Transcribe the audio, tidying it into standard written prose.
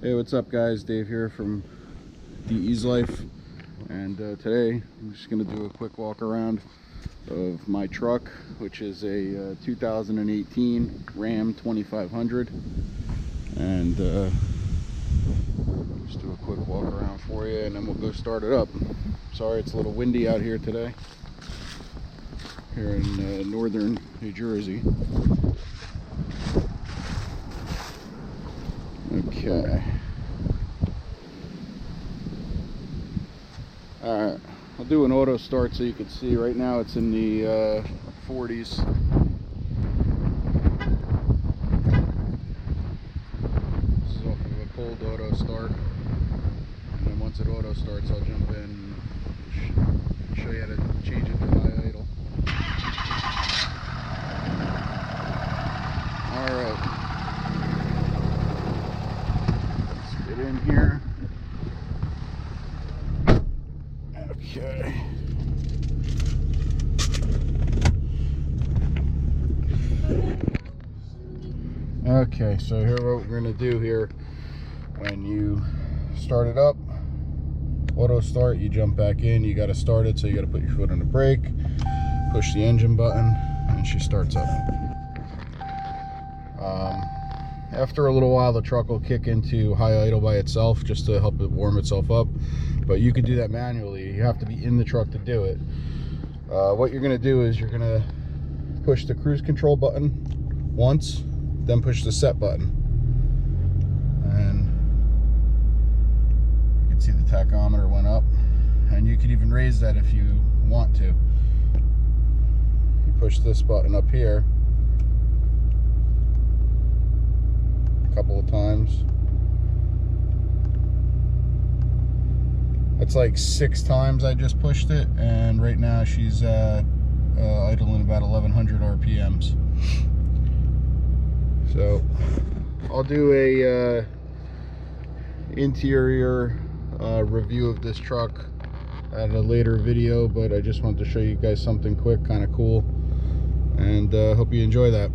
Hey, what's up guys? Dave here from DE's Life, and today I'm just going to do a quick walk around of my truck, which is a 2018 Ram 2500, and just do a quick walk around for you and then we'll go start it up. Sorry it's a little windy out here today here in northern New Jersey. Okay. Alright, I'll do an auto start so you can see. Right now it's in the 40s. This is off of a cold auto start. And then once it auto starts, I'll jump in and show you how to change it to high idle. Alright. Let's get in here. Okay. Okay, so here what we're going to do here, when you start it up, auto start, you jump back in, you got to start it, so you got to put your foot on the brake, push the engine button, and she starts up. After a little while, the truck will kick into high idle by itself just to help it warm itself up, but you can do that manually. You have to be in the truck to do it. What you're going to do is you're going to push the cruise control button once, then push the set button, and you can see the tachometer went up, and you can even raise that if you want to. You push this button up here a couple of times. That's like 6 times I just pushed it, and right now she's idling about 1100 RPMs. So I'll do a interior review of this truck at a later video, but I just wanted to show you guys something quick, kind of cool, and hope you enjoy that.